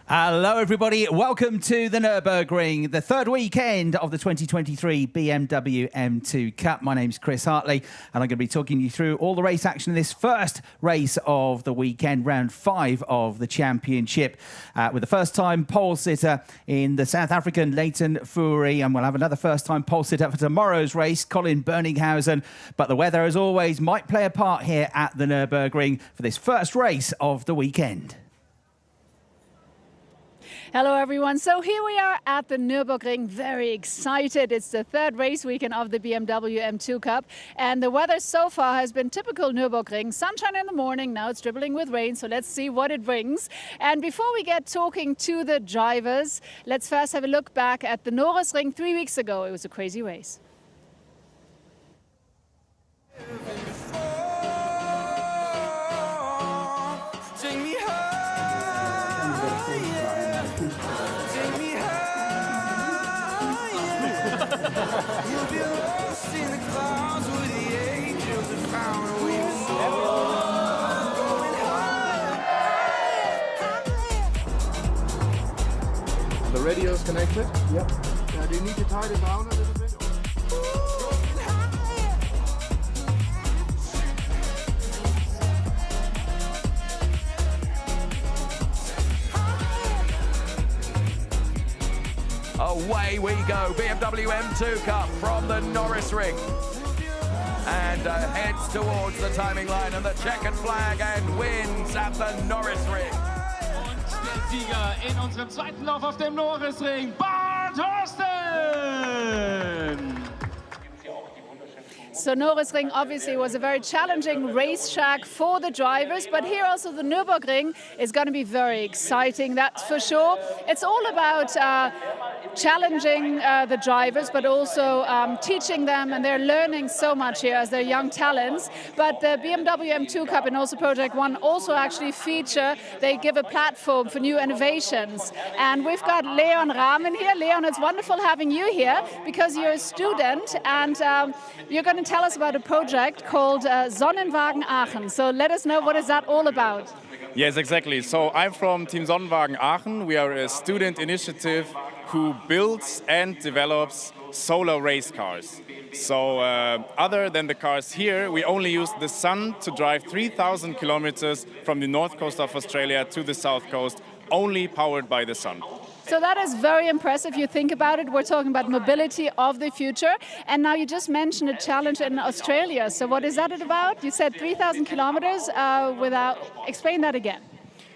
Hello everybody, welcome to the Nürburgring, the third weekend of the 2023 BMW M2 Cup. My name's Chris Hartley and I'm going to be talking you through all the race action in this first race of the weekend, round 5 of the championship, with the first time pole sitter in the South African Leighton Fury, and we'll have another first time pole sitter for tomorrow's race, Colin Berninghausen. But the weather, as always, might play a part here at the Nürburgring for this first race of the weekend. Hello everyone, so here we are at the Nürburgring, very excited. It's the third race weekend of the BMW M2 Cup and the weather so far has been typical Nürburgring. Sunshine in the morning, now it's dribbling with rain, so let's see what it brings. And before we get talking to the drivers, let's first have a look back at the Nürburgring 3 weeks ago. It was a crazy race. You'll be lost in the clouds where the angels have found a way to soar. The radio is connected? Yep. Do you need to tie it down a little bit? Away we go, BMW M2 Cup from the Nürburgring. And heads towards the timing line and the checkered flag and wins at the Nürburgring. Und der Sieger in unserem zweiten Lauf auf dem Nürburgring, Bart Horsten! So Nürburgring obviously was a very challenging racetrack for the drivers, but here also the Nürburgring is going to be very exciting, that's for sure. It's all about challenging the drivers, but also teaching them, and they're learning so much here as they're young talents. But the BMW M2 Cup and also Project One also actually feature, they give a platform for new innovations. And we've got Leon Rahmen here. Leon, it's wonderful having you here because you're a student and you're going to tell us about a project called Sonnenwagen Aachen. So let us know, what is that all about? Yes, exactly. So I'm from Team Sonnenwagen Aachen. We are a student initiative who builds and develops solar race cars. So other than the cars here, we only use the sun to drive 3,000 kilometers from the north coast of Australia to the south coast, only powered by the sun. So that is very impressive. You think about it, we're talking about mobility of the future. And now you just mentioned a challenge in Australia. So what is that about? You said 3,000 kilometers explain that again.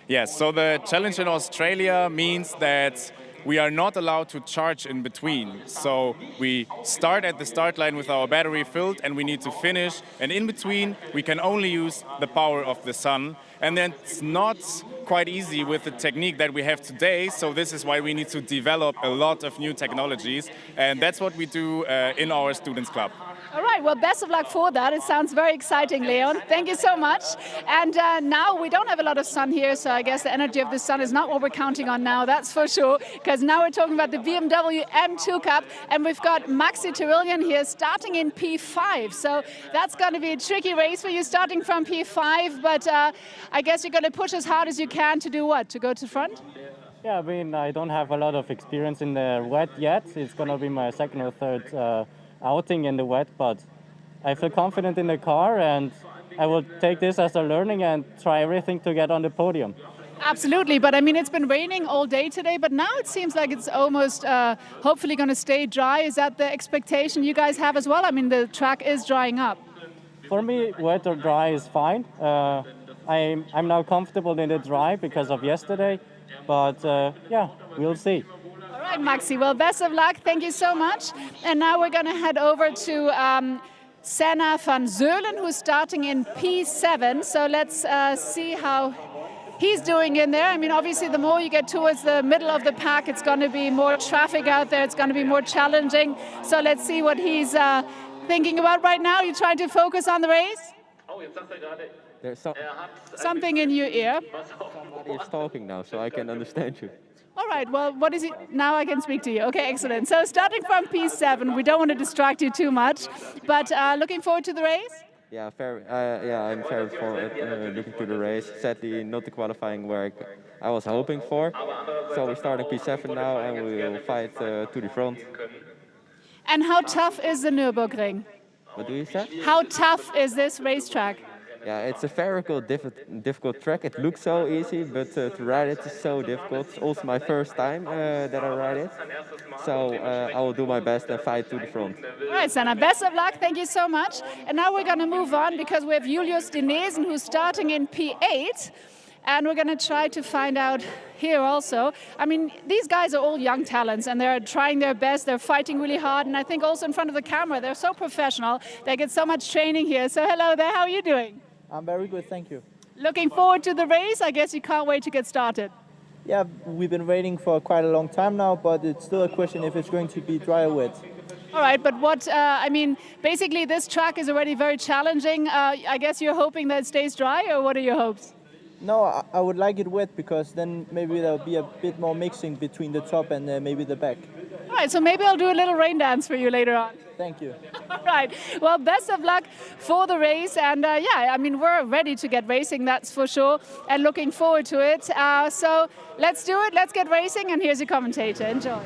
Yes, so the challenge in Australia means that we are not allowed to charge in between. So we start at the start line with our battery filled and we need to finish. And in between, we can only use the power of the sun. And then it's not quite easy with the technique that we have today. So this is why we need to develop a lot of new technologies. And that's what we do in our Students Club. All right, well, best of luck for that. It sounds very exciting, Leon. Thank you so much. And now we don't have a lot of sun here, so I guess the energy of the sun is not what we're counting on now, that's for sure, because now we're talking about the BMW M2 Cup, and we've got Maxi Tyrrell here starting in P5. So that's going to be a tricky race for you starting from P5, but I guess you're going to push as hard as you can to do what? To go to front? Yeah, I mean, I don't have a lot of experience in the wet yet. It's going to be my second or third outing in the wet, but I feel confident in the car and I will take this as a learning and try everything to get on the podium. Absolutely, but I mean, it's been raining all day today, but now it seems like it's almost hopefully going to stay dry. Is that the expectation you guys have as well? I mean, the track is drying up. For me, wet or dry is fine. I'm now comfortable in the dry because of yesterday, but yeah, we'll see. All right, Maxi, well, best of luck. Thank you so much. And now we're going to head over to Senna van Zeulen, who's starting in P7. So let's see how he's doing in there. I mean, obviously, the more you get towards the middle of the pack, it's going to be more traffic out there. It's going to be more challenging. So let's see what he's thinking about right now. You're trying to focus on the race? There's something in your ear. Somebody is talking now, so I can understand you. All right, well, what is it? Now I can speak to you. Okay, excellent. So starting from P7, we don't want to distract you too much, but looking forward to the race? Yeah, I'm very forward looking to the race. Sadly, not the qualifying where I was hoping for. So we're starting P7 now, and we will fight to the front. And how tough is the Nürburgring? What do you say? How tough is this racetrack? Yeah, it's a very difficult track. It looks so easy, but to ride it is so difficult. It's also my first time that I ride it. So I will do my best and fight to the front. All right, Senna, best of luck. Thank you so much. And now we're going to move on because we have Julius Dinesen, who's starting in P8. And we're going to try to find out here also. I mean, these guys are all young talents and they're trying their best. They're fighting really hard. And I think also in front of the camera, they're so professional. They get so much training here. So hello there, how are you doing? I'm very good, thank you. Looking forward to the race. I guess you can't wait to get started. Yeah, we've been waiting for quite a long time now, but it's still a question if it's going to be dry or wet. All right, but what, I mean, basically this track is already very challenging. I guess you're hoping that it stays dry, or what are your hopes? No, I would like it wet because then maybe there'll be a bit more mixing between the top and maybe the back. All right, so maybe I'll do a little rain dance for you later on. Thank you. All right. Well, best of luck for the race. And yeah, I mean, we're ready to get racing, that's for sure, and looking forward to it. So let's do it. Let's get racing. And here's your commentator. Enjoy.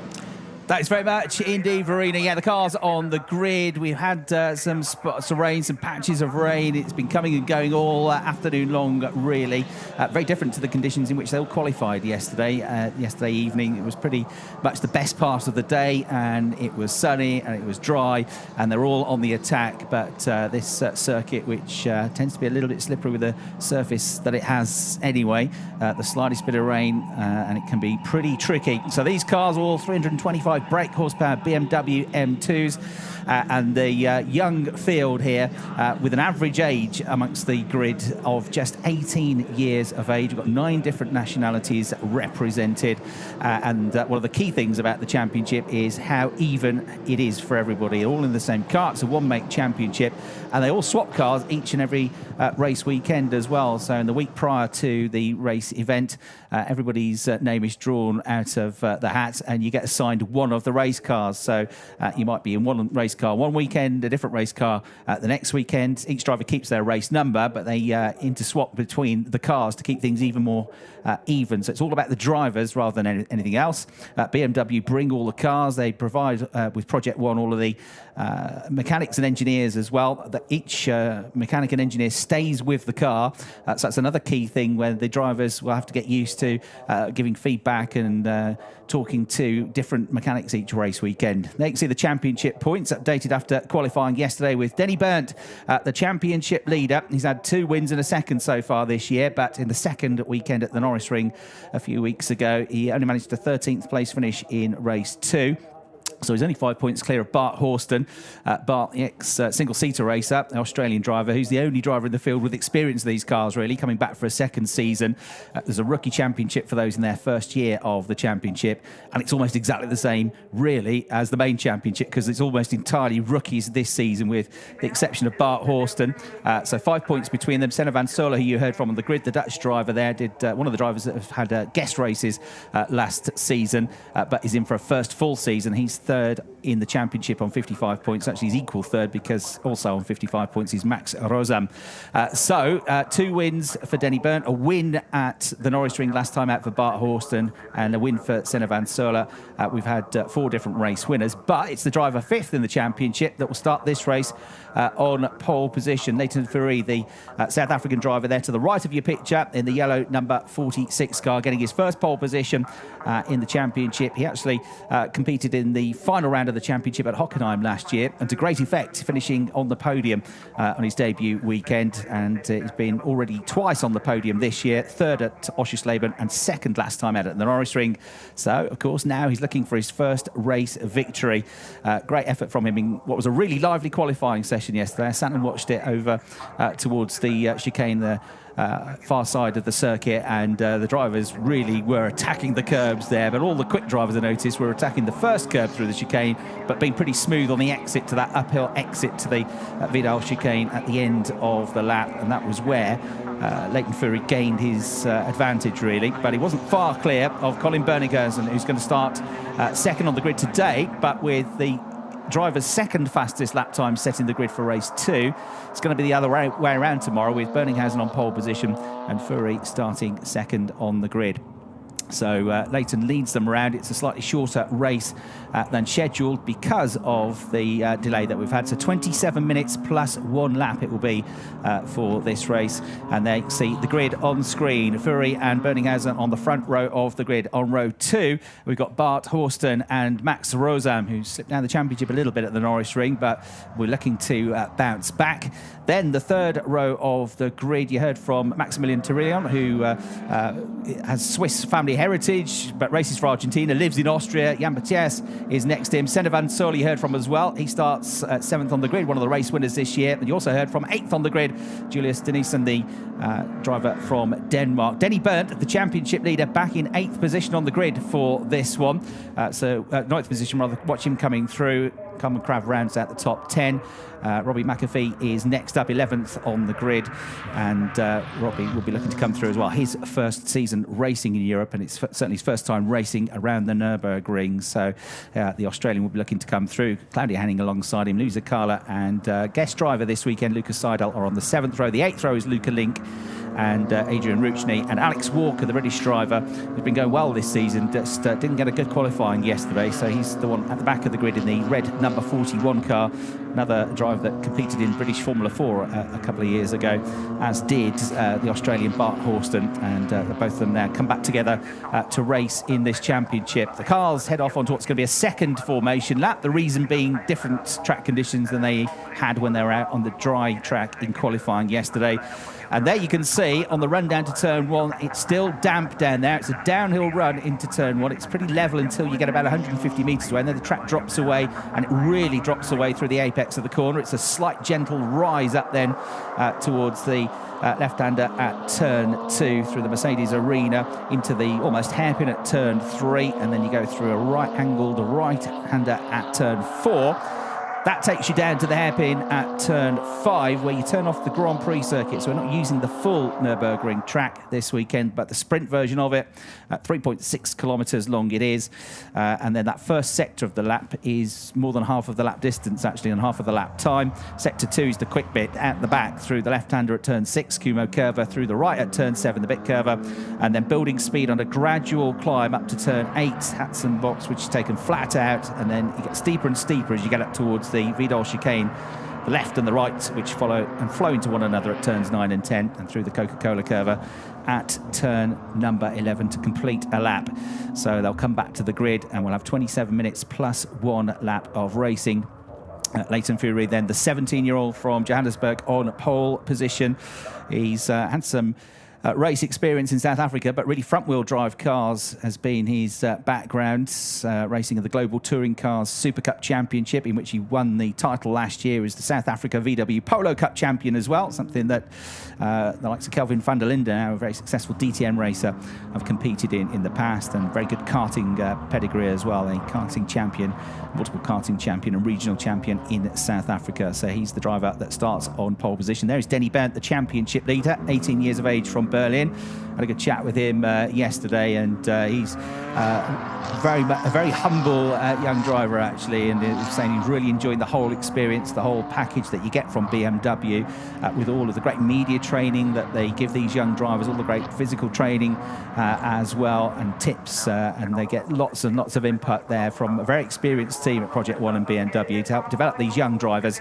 Thanks very much indeed, Verena. Yeah, the car's on the grid. We've had some spots of rain, some patches of rain. It's been coming and going all afternoon long, really. Very different to the conditions in which they all qualified yesterday. Yesterday evening, it was pretty much the best part of the day, and it was sunny and it was dry, and they're all on the attack. But this circuit, which tends to be a little bit slippery with the surface that it has anyway, the slightest bit of rain, and it can be pretty tricky. So these cars are all 325 brake horsepower BMW M2s, and the young field here with an average age amongst the grid of just 18 years of age. We've got 9 different nationalities represented, and one of the key things about the championship is how even it is for everybody. All in the same car. It's a one-make championship, and they all swap cars each and every race weekend as well. So in the week prior to the race event, everybody's name is drawn out of the hat, and you get assigned one of the race cars. So you might be in one race car one weekend, a different race car the next weekend. Each driver keeps their race number, but they interswap between the cars to keep things even more even. So it's all about the drivers rather than anything else. BMW bring all the cars. They provide with Project One all of the mechanics and engineers as well. That each mechanic and engineer stays with the car. So that's another key thing where the drivers will have to get used to giving feedback and talking to different mechanics each race weekend. They can see the championship points updated after qualifying yesterday with Denny Berndt, the championship leader. He's had 2 wins and a second so far this year, but in the second weekend at the Nürburgring a few weeks ago, he only managed a 13th place finish in race 2. So he's only 5 points clear of Bart Horston. Bart, the ex-single-seater racer, the Australian driver, who's the only driver in the field with experience of these cars, really, coming back for a second season. There's a rookie championship for those in their first year of the championship, and it's almost exactly the same, really, as the main championship, because it's almost entirely rookies this season, with the exception of Bart Horston. So 5 points between them. Senna van Sola, who you heard from on the grid, the Dutch driver there, did one of the drivers that have had guest races last season, but is in for a first full season. He's third in the championship on 55 points. Actually, he's equal third because also on 55 points is Max Rosam. So 2 wins for Denny Berndt, a win at the Nürburgring last time out for Bart Horston, and a win for Senna van Sola. We've had 4 different race winners, but it's the driver 5th in the championship that will start this race on pole position. Nathan Fury, the South African driver there to the right of your picture in the yellow number 46 car, getting his first pole position in the championship. He actually competed in the final round of the championship at Hockenheim last year, and to great effect, finishing on the podium on his debut weekend. And he's been already twice on the podium this year, 3rd at Oschersleben and 2nd last time out at the Nürburgring. So, of course, now he's looking for his first race victory. Great effort from him in what was a really lively qualifying session yesterday. I sat and watched it over towards the chicane, the far side of the circuit, and the drivers really were attacking the curbs there, but all the quick drivers I noticed were attacking the first curb through the chicane, but being pretty smooth on the exit to that uphill exit to the Vidal chicane at the end of the lap, and that was where Leighton Fury gained his advantage, really. But he wasn't far clear of Colin Bernighuizen, who's going to start second on the grid today, but with the driver's second fastest lap time setting the grid for race 2. It's going to be the other way around tomorrow, with Berninghausen on pole position and Fury starting second on the grid. So Leighton leads them around. It's a slightly shorter race than scheduled because of the delay that we've had. So 27 minutes plus 1 lap it will be for this race. And they see the grid on screen. Fury and Berninghausen on the front row of the grid. On row 2, we've got Bart Horsten and Max Rosam, who slipped down the championship a little bit at the Norris Ring, but we're looking to bounce back. Then the third row of the grid, you heard from Maximilian Thurillon, who has Swiss family heritage, but races for Argentina, lives in Austria. Jan Batias is next to him. Senna Van Sol you heard from as well. He starts 7th on the grid, one of the race winners this year. And you also heard from 8th on the grid, Julius Denison, the driver from Denmark. Denny Berndt, the championship leader, back in 8th position on the grid for this one. 9th position, rather. Watch him coming through. Carmen Crav rounds out the top 10. Robbie McAfee is next up, 11th on the grid, and Robbie will be looking to come through as well. His first season racing in Europe, and it's certainly his first time racing around the Nürburgring, so the Australian will be looking to come through. Claudia Hanning alongside him, Lou Zakala, and guest driver this weekend, Lucas Seidel, are on the 7th row. The 8th row is Luca Link and Adrian Ruchny, and Alex Walker, the British driver, who's been going well this season, just didn't get a good qualifying yesterday, so he's the one at the back of the grid in the red number 41 car. Another driver that competed in British Formula 4 a couple of years ago, as did the Australian Bart Horsten, and both of them now come back together to race in this championship. The cars head off onto what's going to be a second formation lap, the reason being different track conditions than they had when they were out on the dry track in qualifying yesterday. And there you can see on the run down to turn 1, it's still damp down there. It's a downhill run into turn 1. It's pretty level until you get about 150 metres away, and then the track drops away, and it really drops away through the apex of the corner. It's a slight gentle rise up then towards the left-hander at turn 2 through the Mercedes Arena into the almost hairpin at turn 3, and then you go through a right-angled right-hander at turn 4. That takes you down to the hairpin at turn 5, where you turn off the Grand Prix circuit. So we're not using the full Nürburgring track this weekend, but the sprint version of it, at 3.6 kilometres long it is. And then that first sector of the lap is more than half of the lap distance, actually, and half of the lap time. Sector 2 is the quick bit at the back through the left-hander at turn 6, Kumo Curva, through the right at turn 7, the bit curva, and then building speed on a gradual climb up to turn 8, Hatson box, which is taken flat out, and then you get steeper and steeper as you get up towards the Vidal chicane, the left and the right, which follow and flow into one another at turns 9 and 10, and through the Coca-Cola curva at turn number 11 to complete a lap. So they'll come back to the grid, and we'll have 27 minutes plus 1 lap of racing. Leighton Fury, then the 17-year-old from Johannesburg, on pole position. He's had some race experience in South Africa, but really front-wheel drive cars has been his background, racing in the Global Touring Cars Super Cup Championship, in which he won the title last year as the South Africa VW Polo Cup champion as well, something that the likes of Kelvin van der Linde, now a very successful DTM racer, have competed in the past, and very good karting pedigree as well, a karting champion, multiple karting champion and regional champion in South Africa. So he's the driver that starts on pole position. There is Denny Berndt, the championship leader, 18 years of age, from Berlin. Had a good chat with him yesterday, and he's a very humble young driver, actually, and he's saying he's really enjoying the whole experience, the whole package that you get from BMW, with all of the great media training that they give these young drivers, all the great physical training as well, and tips, and they get lots and lots of input there from a very experienced team at Project One and BMW to help develop these young drivers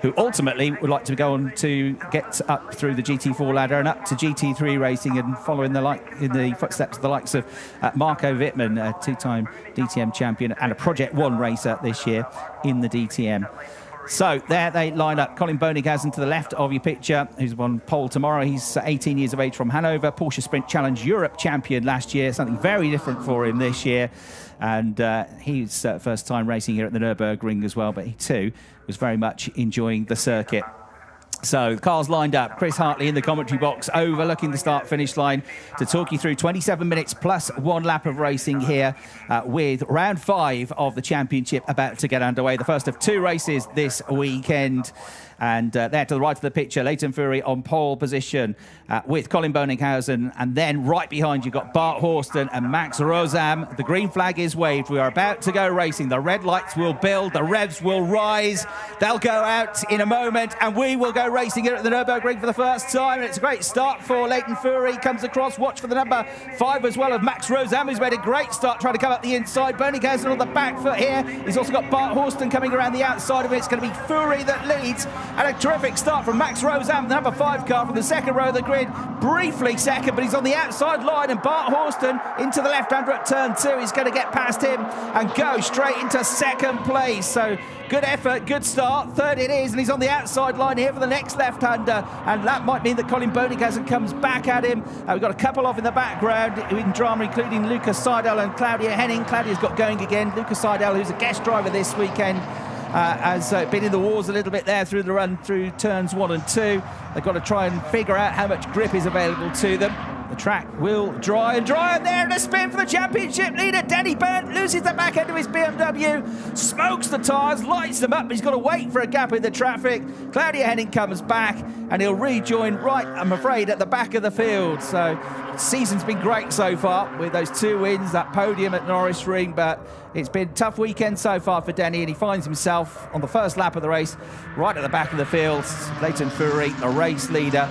who ultimately would like to go on to get up through the GT4 ladder and up to GT3 racing, and follow in the footsteps of the likes of Marco Wittmann, a two-time DTM champion and a Project One racer this year in the DTM. So there they line up. Colin Berninghausen to the left of your picture, who's on pole tomorrow. He's 18 years of age, from Hanover, Porsche Sprint Challenge Europe champion last year. Something very different for him this year. And he's first time racing here at the Nürburgring as well, but he too was very much enjoying the circuit. So the cars lined up. Chris Hartley in the commentary box overlooking the start-finish line to talk you through 27 minutes plus 1 lap of racing here with round 5 of the championship about to get underway. The first of 2 races this weekend. And there to the right of the picture, Leighton Fury on pole position with Colin Boninghausen. And then right behind, you've got Bart Horston and Max Rosam. The green flag is waved. We are about to go racing. The red lights will build. The revs will rise. They'll go out in a moment. And we will go racing here at the Nürburgring for the first time. And it's a great start for Leighton Fury. Comes across. Watch for the number 5 as well of Max Rosam, who's made a great start trying to come up the inside. Boninghausen on the back foot here. He's also got Bart Horston coming around the outside of it. It's going to be Fury that leads. And a terrific start from Max Rosam, the number 5 car from the second row of the grid. Briefly second, but he's on the outside line. And Bart Horston into the left-hander at turn 2. He's going to get past him and go straight into second place. So good effort, good start. Third it is, and he's on the outside line here for the next left-hander. And that might mean that Colin Boninghausen comes back at him. We've got a couple off in the background in drama, including Lucas Seidel and Claudia Henning. Claudia's got going again. Lucas Seidel, who's a guest driver this weekend, has been in the wars a little bit there through the run through turns 1 and 2. They've got to try and figure out how much grip is available to them. The track will dry, and there in a spin for the championship leader. Danny Berndt loses the back end of his BMW, smokes the tyres, lights them up, but he's got to wait for a gap in the traffic. Claudia Henning comes back, and he'll rejoin right, I'm afraid, at the back of the field. So season's been great so far with those 2 wins, that podium at Nürburgring, but it's been a tough weekend so far for Denny, and he finds himself on the first lap of the race right at the back of the field. Leighton Fury, a race leader,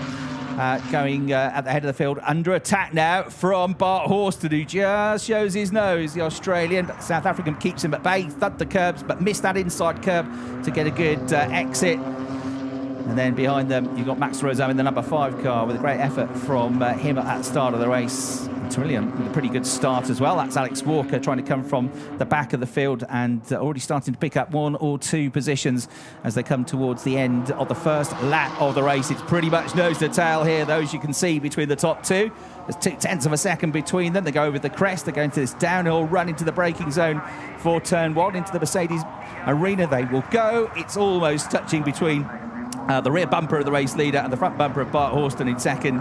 going at the head of the field, under attack now from Bart Horston, who just shows his nose, the Australian. But the South African keeps him at bay, thudded the curbs, but missed that inside curb to get a good exit. And then behind them, you've got Max Rosam in the number 5 car with a great effort from him at the start of the race. Trillium with a pretty good start as well. That's Alex Walker trying to come from the back of the field and already starting to pick up 1 or 2 positions as they come towards the end of the first lap of the race. It's pretty much nose to tail here, those you can see between the top 2. There's 0.2 of a second between them. They go over the crest. They go into this downhill run into the braking zone for turn 1, into the Mercedes arena. They will go. It's almost touching between the rear bumper of the race leader and the front bumper of Bart Horston in second,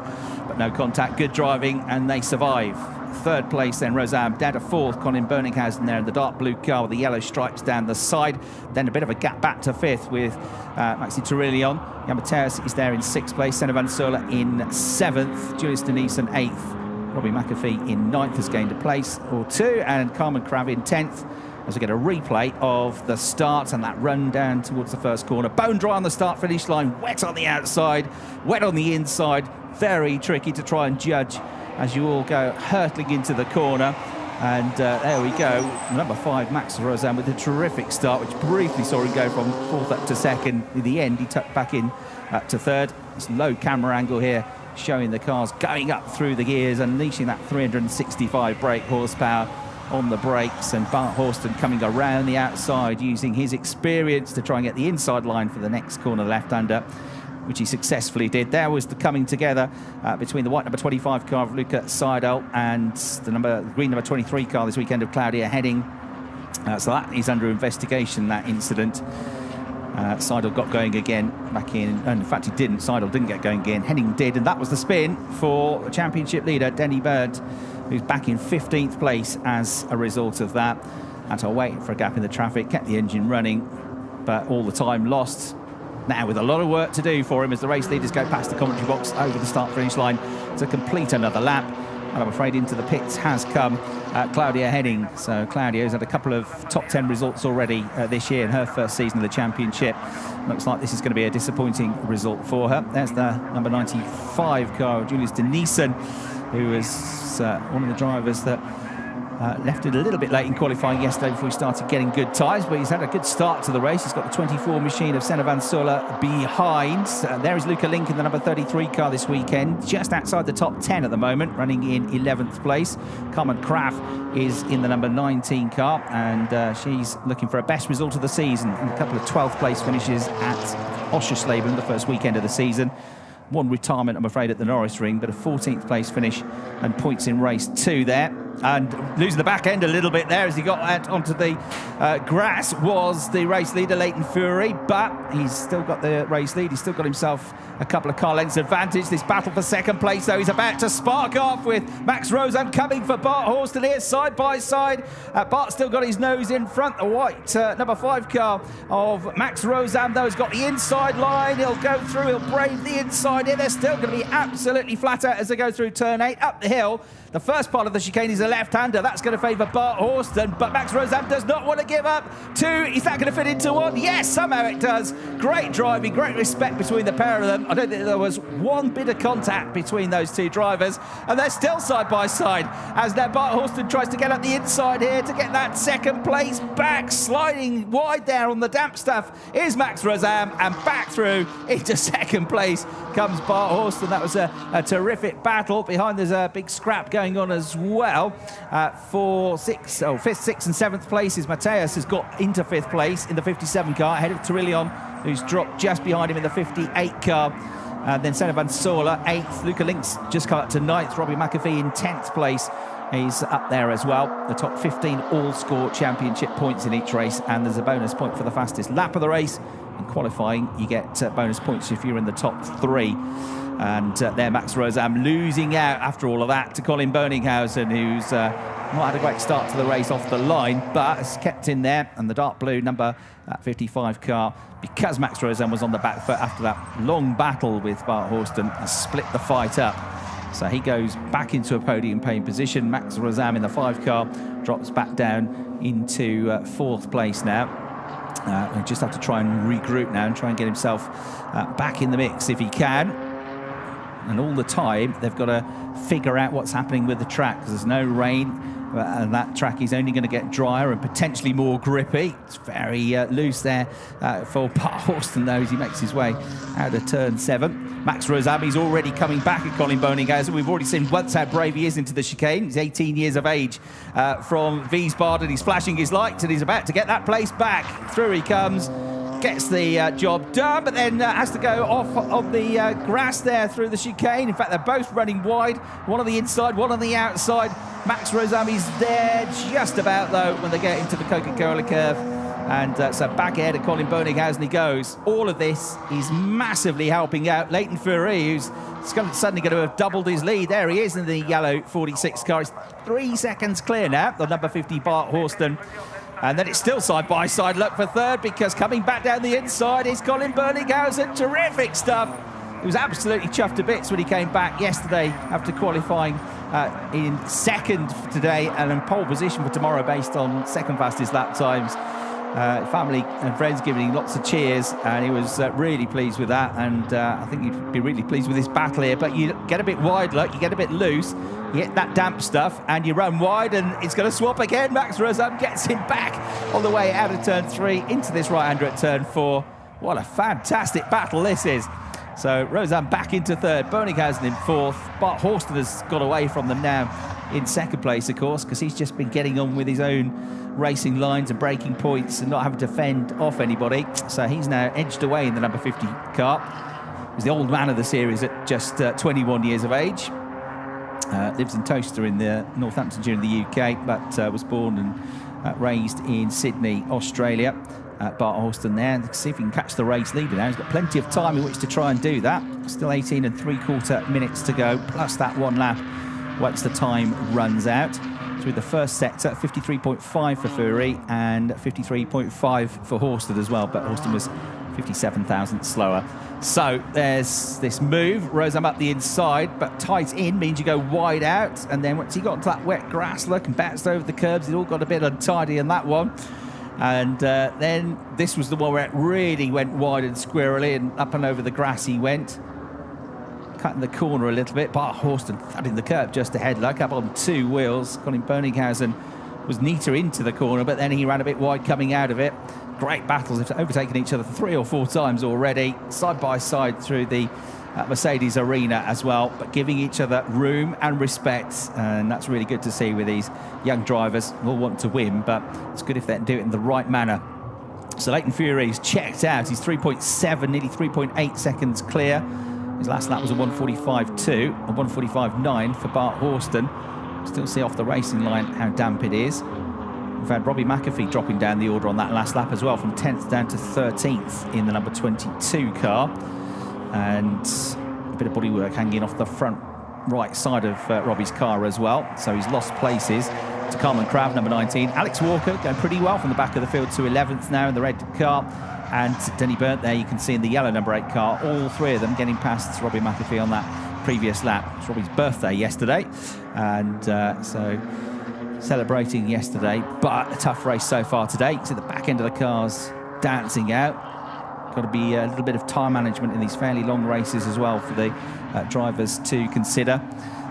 but no contact, good driving, and they survive. Third place then Rosam, down to 4th, Colin Boninghausen there in the dark blue car with the yellow stripes down the side. Then a bit of a gap back to 5th with Maxi Turillion. Jan Matthäus is there in 6th place, Senna van Sola in 7th, Julius Denison 8th, Robbie McAfee in 9th has gained a place or 2, and Carmen Crav in 10th. As we get a replay of the start and that run down towards the first corner. Bone dry on the start-finish line, wet on the outside, wet on the inside. Very tricky to try and judge as you all go hurtling into the corner. And there we go, number 5, Max Rosam, with a terrific start, which briefly saw him go from 4th up to 2nd. In the end, he tucked back in to 3rd. It's low camera angle here, showing the cars going up through the gears, unleashing that 365 brake horsepower on the brakes, and Bart Horston coming around the outside using his experience to try and get the inside line for the next corner left-hander, which he successfully did. There was the coming together between the white number 25 car of Lucas Seidel and the green number 23 car this weekend of Claudia Henning. So that is under investigation, that incident. Seidel got going again back in, and in fact he didn't. Seidel didn't get going again. Henning did, and that was the spin for championship leader Danny Berndt, who's back in 15th place as a result of that. Had to wait for a gap in the traffic, kept the engine running, but all the time lost. Now with a lot of work to do for him as the race leaders go past the commentary box over the start-finish line to complete another lap. And I'm afraid into the pits has come Claudia Henning. So Claudia's had a couple of top 10 results already this year in her first season of the championship. Looks like this is going to be a disappointing result for her. There's the number 95 car, Julius Denison, who was one of the drivers that left it a little bit late in qualifying yesterday before he started getting good tyres, but he's had a good start to the race. He's got the 24 machine of Senna van Sola behind. There is Luca Link in the number 33 car this weekend, just outside the top 10 at the moment, running in 11th place. Carmen Crav is in the number 19 car, and she's looking for a best result of the season, and a couple of 12th place finishes at Oschersleben the first weekend of the season. One retirement, I'm afraid, at the Nürburgring, but a 14th place finish and points in race 2 there. And losing the back end a little bit there as he got out onto the grass was the race leader, Leighton Fury, but he's still got the race lead. He's still got himself a couple of car lengths advantage. This battle for second place, though, he's about to spark off with Max Rosam coming for Bart Horston here, side by side. Bart's still got his nose in front. The white number 5 car of Max Rosam, though, has got the inside line. He'll go through, he'll brave the inside here. They're still going to be absolutely flat out as they go through turn 8, up the hill. The first part of the chicane is a left-hander. That's going to favour Bart Horston, but Max Rosam does not want to give up. 2, is that going to fit into 1? Yes, somehow it does. Great driving, great respect between the pair of them. I don't think there was one bit of contact between those two drivers, and they're still side by side as now Bart Horston tries to get up the inside here to get that second place back, sliding wide there on the damp stuff is Max Rosam, and back through into second place comes Bart Horston. That was a terrific battle. Behind there's a big scrap going on as well for 5th, 6th and 7th places. Mateus has got into 5th place in the 57 car ahead of Torillion, who's dropped just behind him in the 58 car. Then Senna Van Sola 8th, Luca Links just come up to 9th, Robbie McAfee in 10th place. He's up there as well. The top 15 all score championship points in each race, and there's a bonus point for the fastest lap of the race. In qualifying, you get bonus points if you're in the top 3. And there Max Rosam losing out after all of that to Colin Berninghausen, who's not had a great start to the race off the line, but has kept in there. And the dark blue number 55 car, because Max Rosam was on the back foot after that long battle with Bart Horston, has split the fight up. So he goes back into a podium paying position. Max Rosam in the 5 car drops back down into 4th place now. He'll just have to try and regroup now and try and get himself back in the mix if he can. And all the time they've got to figure out what's happening with the track, because there's no rain, and that track is only going to get drier and potentially more grippy. It's very loose there for Bart Horston, though, as he makes his way out of turn 7. Max Rosam is already coming back at Colin Berninghausen. We've already seen once how brave he is into the chicane. He's 18 years of age from Wiesbaden. He's flashing his lights and he's about to get that place back. Through he comes. Gets the job done, but then has to go off of the grass there through the chicane. In fact, they're both running wide, one on the inside, one on the outside. Max Rosam is there just about, though, when they get into the Coca-Cola curve. And so back ahead of Colin Berninghausen he goes. All of this is massively helping out Leighton Fury, who's suddenly going to have doubled his lead. There he is in the yellow 46 car. He's 3 seconds clear now, the number 50 Bart Horston. And then it's still side-by-side look for 3rd, because coming back down the inside is Colin Berninghausen. Terrific stuff. He was absolutely chuffed to bits when he came back yesterday after qualifying in 2nd today and in pole position for tomorrow based on 2nd fastest lap times. Family and friends giving him lots of cheers, and he was really pleased with that. And I think he'd be really pleased with this battle here. But you get a bit wide, look, you get a bit loose, you get that damp stuff, and you run wide, and it's going to swap again. Max Rosam gets him back on the way out of turn 3 into this right-hander at turn 4. What a fantastic battle this is. So Rosam back into 3rd, Berninghausen in 4th. Bart Horston has got away from them now in 2nd place, of course, because he's just been getting on with his own racing lines and breaking points and not having to fend off anybody. So he's now edged away in the number 50 car. He's the old man of the series at just 21 years of age. Lives in Towcester in the Northamptonshire in the UK, but was born and raised in Sydney, Australia. Bart Horston there. Let's see if he can catch the race leader now. He's got plenty of time in which to try and do that. Still 18 3/4 minutes to go, plus that 1 lap once the time runs out. Through the first sector, 53.5 for Fury and 53.5 for Horston as well, but Horston was 57 thousandths slower. So there's this move, Rosam up the inside, but tight in means you go wide out, and then once he got into that wet grass look and bounced over the curbs, it all got a bit untidy in that one. And then this was the one where it really went wide and squirrely, and up and over the grass he went, cutting the corner a little bit. Bart Horston thudding the curb just ahead, like up on 2 wheels. Colin Berninghausen was neater into the corner, but then he ran a bit wide coming out of it. Great battles. They've overtaken each other 3 or 4 times already, side by side through the Mercedes arena as well, but giving each other room and respect, and that's really good to see with these young drivers. All want to win, but it's good if they do it in the right manner. So Leighton Fury's checked out. He's 3.7, nearly 3.8 seconds clear. His last lap was a 1:45.2, a 1:45.9 for Bart Horston. Still see off the racing line how damp it is. We've had Robbie McAfee dropping down the order on that last lap as well, from 10th down to 13th in the number 22 car. And a bit of bodywork hanging off the front right side of Robbie's car as well. So he's lost places to Carmen Crav, number 19. Alex Walker going pretty well from the back of the field to 11th now in the red car. And Denny Burnt there, you can see in the yellow number 8 car, all three of them getting past Robbie McAfee on that previous lap. It's Robbie's birthday yesterday, and so celebrating yesterday, but a tough race so far today. You can see the back end of the cars dancing out. Got to be a little bit of time management in these fairly long races as well for the drivers to consider.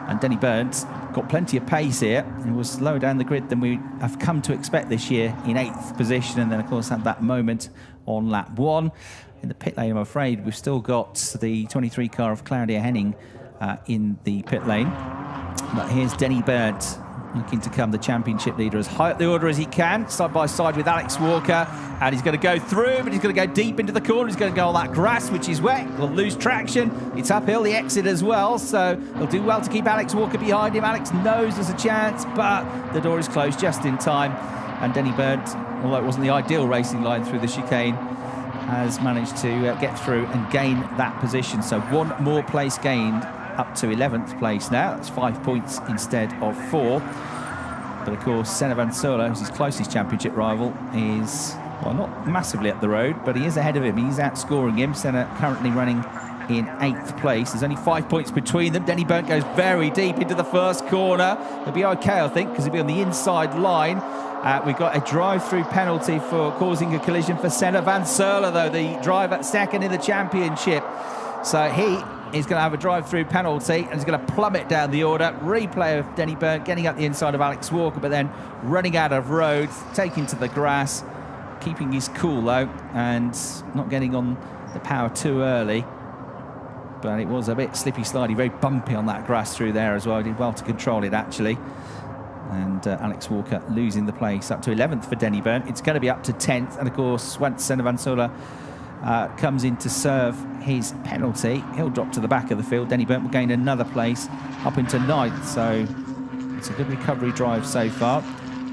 And Denny Burnt got plenty of pace here. He was lower down the grid than we have come to expect this year, in 8th position, and then of course had that moment on lap 1. In the pit lane, I'm afraid, we've still got the 23 car of Claudia Henning in the pit lane. But here's Denny Burnt, looking to become the championship leader as high up the order as he can, side by side with Alex Walker. And he's going to go through, but he's going to go deep into the corner. He's going to go on that grass, which is wet. He'll lose traction. It's uphill, the exit as well. So he'll do well to keep Alex Walker behind him. Alex knows there's a chance, but the door is closed just in time. And Denny Burnt, although it wasn't the ideal racing line through the chicane, has managed to get through and gain that position. So one more place gained, up to 11th place now. That's 5 points instead of 4. But of course, Senna Van Sola, who's his closest championship rival, is, well, not massively up the road, but he is ahead of him. He's outscoring him. Senna currently running in 8th place. There's only 5 points between them. Denny Burnt goes very deep into the first corner. He'll be okay, I think, because he'll be on the inside line. We've got a drive-through penalty for causing a collision for Senna Van Sola, though, the driver second in the championship. So he is going to have a drive-through penalty and he's going to plummet down the order. Replay of Denny Burnt getting up the inside of Alex Walker, but then running out of road, taking to the grass, keeping his cool though, and not getting on the power too early. But it was a bit slippy-slidey, very bumpy on that grass through there as well. He did well to control it, actually. And Alex Walker losing the place up to 11th for Denny Burnt. It's going to be up to 10th, and of course, once Senna Van Sola comes in to serve his penalty, he'll drop to the back of the field. Denny Burnt will gain another place up into 9th, so it's a good recovery drive so far.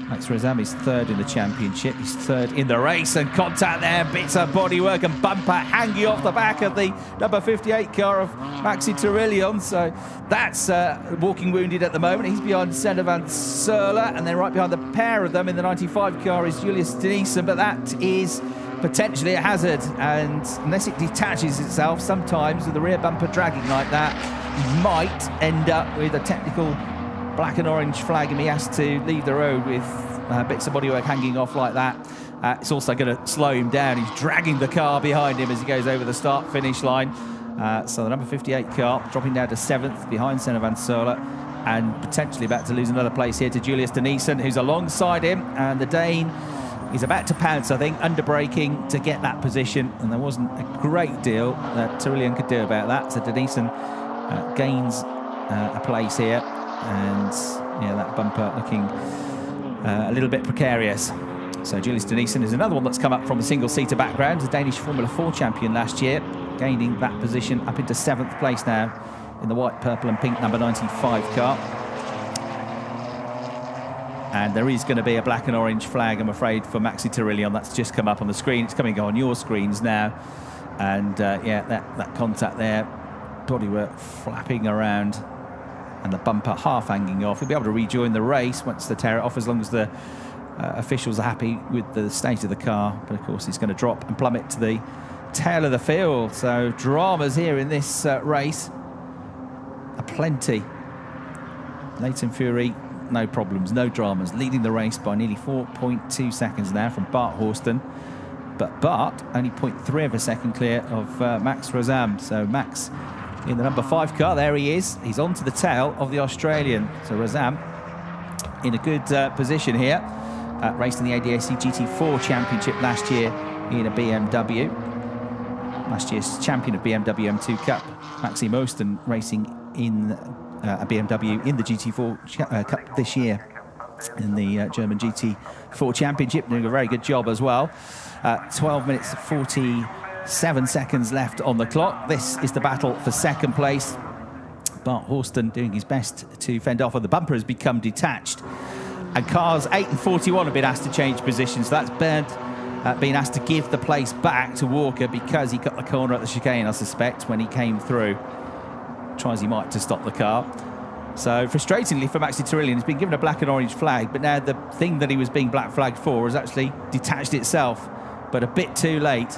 Max Rozam is 3rd in the championship. He's 3rd in the race, and contact there, bits of bodywork and bumper hanging off the back of the number 58 car of Maxi Turillion. So that's walking wounded at the moment. He's behind Senna Van Sola, and then right behind the pair of them in the 95 car is Julius Denison, but that is potentially a hazard, and unless it detaches itself, sometimes with the rear bumper dragging like that, you might end up with a technical black and orange flag, and he has to leave the road with bits of bodywork hanging off like that. It's also going to slow him down. He's dragging the car behind him as he goes over the start-finish line. So the number 58 car dropping down to 7th behind Senna Van Sola, and potentially about to lose another place here to Julius Denison, who's alongside him, and the Dane is about to pounce, I think, under braking to get that position, and there wasn't a great deal that Turillion could do about that. So Denison gains a place here, and yeah, that bumper looking a little bit precarious. So Julius Denison is another one that's come up from a single-seater background, a Danish Formula 4 champion last year, gaining that position up into 7th place now in the white, purple and pink number 95 car. And there is going to be a black and orange flag, I'm afraid, for Maxi Turillion. That's just come up on the screen. It's coming on your screens now. And yeah, that contact there, bodywork flapping around, and the bumper half hanging off. He'll be able to rejoin the race once they tear it off, as long as the officials are happy with the state of the car. But of course, he's going to drop and plummet to the tail of the field. So dramas here in this race, aplenty. Leighton Fury, no problems, no dramas, leading the race by nearly 4.2 seconds now from Bart Horston. But Bart only 0.3 of a second clear of Max Rozam. So Max in the number 5 car, there he is. He's on to the tail of the Australian. So Rozam in a good position here. Raced in the ADAC GT4 Championship last year in a BMW. Last year's champion of BMW M2 Cup, Maxime Osten, racing in a BMW in the GT4 Cup this year in the German GT4 Championship, doing a very good job as well. 12 minutes 47 seconds left on the clock. This is the battle for second place. Bart Horston doing his best to fend off, and the bumper has become detached. And cars 8 and 41 have been asked to change positions. So that's Bernd being asked to give the place back to Walker because he got the corner at the chicane, I suspect, when he came through. Tries he might to stop the car. So frustratingly for Maxi Turillian, he's been given a black and orange flag, but now the thing that he was being black flagged for has actually detached itself, but a bit too late.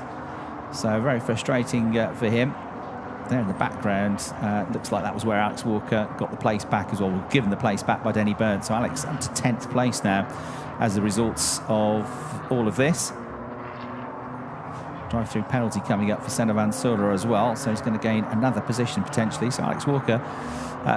So very frustrating for him. There in the background, looks like that was where Alex Walker got the place back as well, given the place back by Denny Bernd. So Alex up to 10th place now as the results of all of this. Drive-through penalty coming up for Senna van Soler as well, so he's going to gain another position potentially. So Alex Walker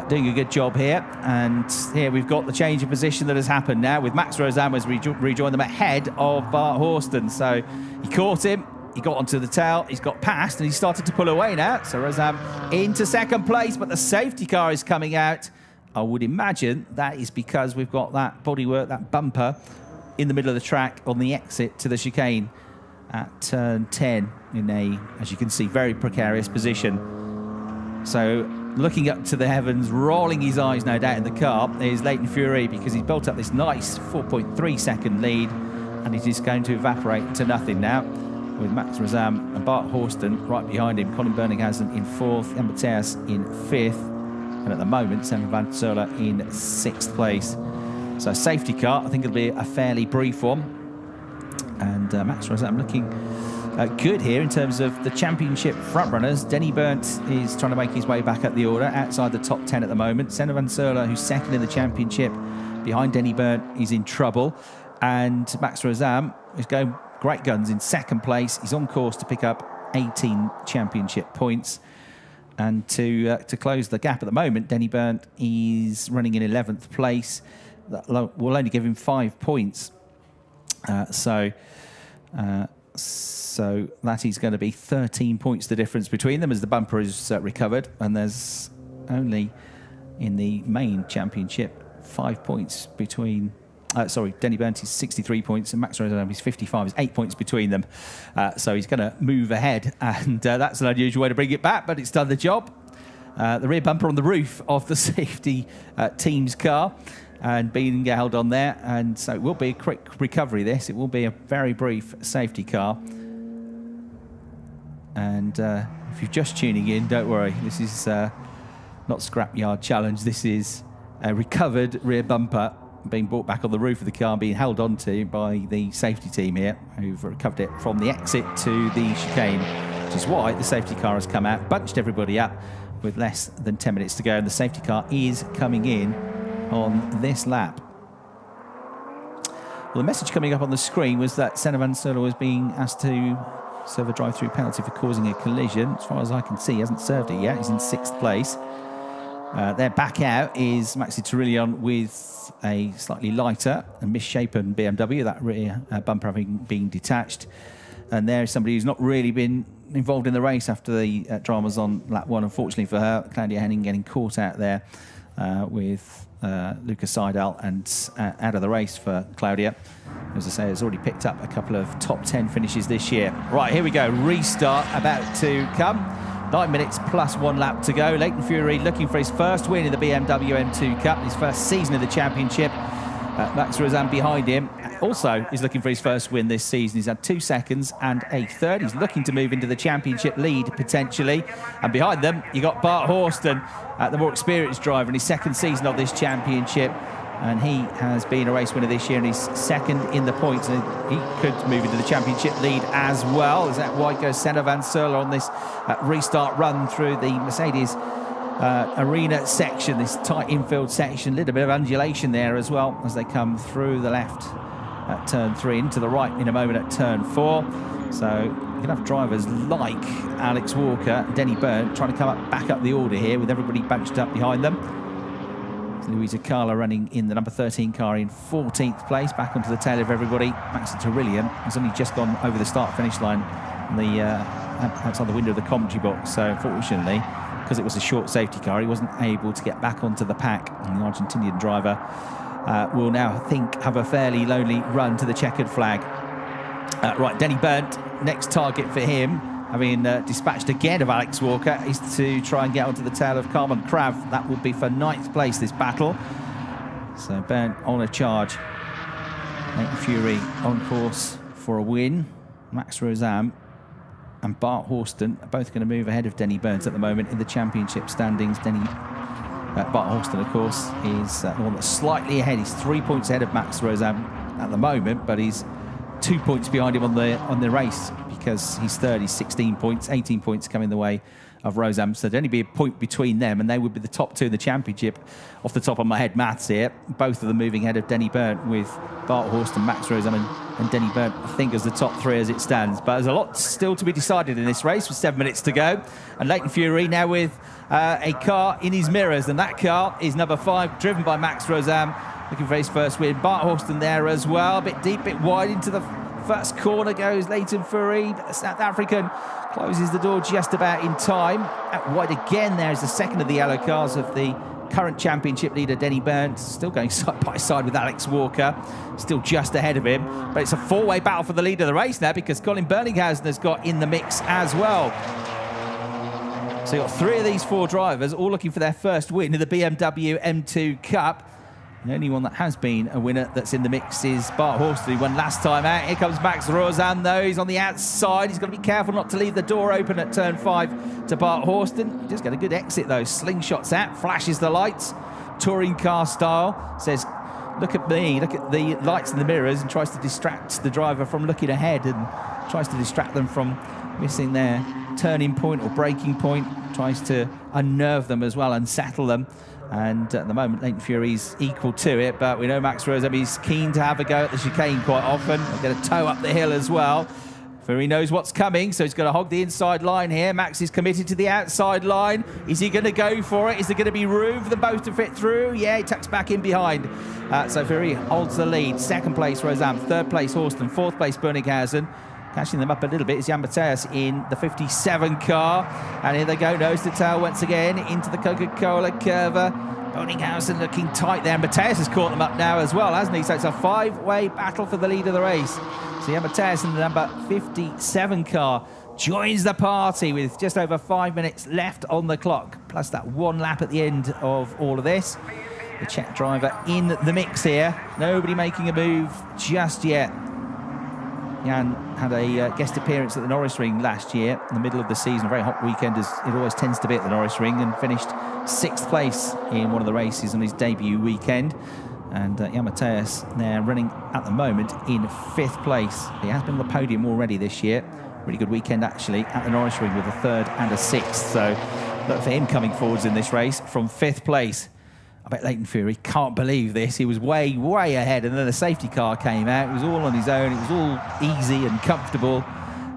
doing a good job here. And here we've got the change of position that has happened now with Max Rozam has rejoined them ahead of Bart Horston. So he caught him. He got onto the tail, he's got past, and he started to pull away now. So Rozam into second place, but the safety car is coming out. I would imagine that is because we've got that bodywork, that bumper, in the middle of the track on the exit to the chicane at turn 10 in a, as you can see, very precarious position. So looking up to the heavens, rolling his eyes no doubt in the car, is Leighton Fury, because he's built up this nice 4.3 second lead, and it is going to evaporate to nothing now, with Max Rozam and Bart Horston right behind him. Colin Berninghausen in 4th, Jan Mathias in 5th, and at the moment Senna van Soler in 6th place. So safety car, I think it'll be a fairly brief one. And Max Rozam looking good here in terms of the championship frontrunners. Denny Bernd is trying to make his way back up the order, outside the top 10 at the moment. Senna van Soler, who's second in the championship, behind Denny Bernd, is in trouble. And Max Rozam is going great guns in second place. He's on course to pick up 18 championship points. And to close the gap at the moment, Denny Bernd is running in 11th place. That will only give him 5 points. So that is going to be 13 points the difference between them as the bumper is recovered. And there's only in the main championship 5 points between... Denny Bernd is 63 points and Max Rozam is 55. There's 8 points between them. So he's going to move ahead, and that's an unusual way to bring it back, but it's done the job. The rear bumper on the roof of the safety team's car and being held on there, and so it will be a quick recovery, this. It will be a very brief safety car. And if you're just tuning in, don't worry. This is not Scrapyard Challenge. This is a recovered rear bumper being brought back on the roof of the car, being held onto by the safety team here, who've recovered it from the exit to the chicane, which is why the safety car has come out, bunched everybody up with less than 10 minutes to go, and the safety car is coming in on this lap. Well, the message coming up on the screen was that Senna van Soler was being asked to serve a drive-through penalty for causing a collision. As far as I can see, he hasn't served it yet. He's in 6th place. Their back out is Maxi Turillian with a slightly lighter and misshapen BMW, that rear bumper having been detached. And there is somebody who's not really been involved in the race after the dramas on lap 1, unfortunately for her. Claudia Henning getting caught out there with Luca Seidel, and out of the race for Claudia. As I say, has already picked up a couple of top 10 finishes this year. Right, here we go. Restart about to come. 9 minutes plus 1 lap to go. Leighton Fury looking for his first win in the BMW M2 Cup, his first season of the championship. Max Rozam behind him also is looking for his first win this season. He's had 2 seconds and a third. He's looking to move into the championship lead potentially. And behind them, you got Bart Horston, the more experienced driver in his second season of this championship. And he has been a race winner this year and he's second in the points. And he could move into the championship lead as well. As that wide goes Senna van Soler on this restart run through the Mercedes arena section, this tight infield section. A little bit of undulation there as well as they come through the left at turn 3, into the right in a moment at turn 4. So you can have drivers like Alex Walker, Denny Bernd trying to come back up the order here with everybody bunched up behind them. Luisa Carla running in the number 13 car in 14th place, back onto the tail of everybody. Max Turillian has only just gone over the start-finish line on the, outside the window of the commentary box. So unfortunately, because it was a short safety car, he wasn't able to get back onto the pack. And the Argentinian driver will now, I think, have a fairly lonely run to the checkered flag. Right, Denny Bernd, next target for him. having dispatched again of Alex Walker, is to try and get onto the tail of Carmen Krav. That would be for 9th place, this battle. So Bernd on a charge. Nathan Fury on course for a win. Max Rosam and Bart Horston are both going to move ahead of Denny Burns at the moment in the championship standings. Bart Horston, of course, is the one that's slightly ahead. He's 3 points ahead of Max Rosam at the moment, but he's 2 points behind him on the race because he's third. He's 16 points, 18 points coming the way of Rosam. So there'd only be a point between them, and they would be the top two in the championship. Off the top of my head, maths here. Both of them moving ahead of Denny Burnt, with Bart Horston, Max Rosam, and Denny Burnt, I think, as the top three as it stands. But there's a lot still to be decided in this race with 7 minutes to go. And Leighton Fury now with a car in his mirrors, and that car is number 5, driven by Max Rosam, looking for his first win. Bart Horston there as well, a bit deep, bit wide into the first corner goes Leighton Fury, but the South African closes the door just about in time. Out wide again, there's the second of the yellow cars of the current championship leader, Denny Burnt, still going side by side with Alex Walker, still just ahead of him. But it's a four-way battle for the lead of the race now, because Colin Berninghausen has got in the mix as well. So you've got 3 of these 4 drivers all looking for their first win in the BMW M2 Cup. The only one that has been a winner that's in the mix is Bart Horston, who won last time out. Here comes Max Rosam, though. He's on the outside. He's got to be careful not to leave the door open at turn 5 to Bart Horston. He just got a good exit, though. Slingshots out, flashes the lights, touring car style. Says, look at me, look at the lights in the mirrors, and tries to distract the driver from looking ahead, and tries to distract them from missing their turning point or braking point. Tries to unnerve them as well, unsettle them. And at the moment, Leighton Fury's equal to it, but we know Max Rosam is keen to have a go at the chicane quite often. He'll get a toe up the hill as well. Fury knows what's coming, so he's got to hog the inside line here. Max is committed to the outside line. Is he going to go for it? Is there going to be room for them both to fit through? Yeah, he tucks back in behind. So Fury holds the lead. 2nd place, Rosam. 3rd place, Horston. 4th place, Berninghausen. Catching them up a little bit is Jan Mathias in the 57 car. And here they go, nose to tail once again into the Coca-Cola curve. Berninghausen looking tight there. Mathias has caught them up now as well, hasn't he? So it's a 5-way battle for the lead of the race. So Jan Mathias in the number 57 car joins the party with just over 5 minutes left on the clock, plus that 1 lap at the end of all of this. The Czech driver in the mix here. Nobody making a move just yet. Jan had a guest appearance at the Nürburgring last year in the middle of the season, a very hot weekend as it always tends to be at the Nürburgring, and finished 6th place in one of the races on his debut weekend. And Jan Mathias there running at the moment in 5th place. He has been on the podium already this year. Really good weekend actually at the Nürburgring with a 3rd and a 6th. So look for him coming forwards in this race from 5th place. I bet Leighton Fury can't believe this. He was way, way ahead, and then the safety car came out. It was all on his own. It was all easy and comfortable.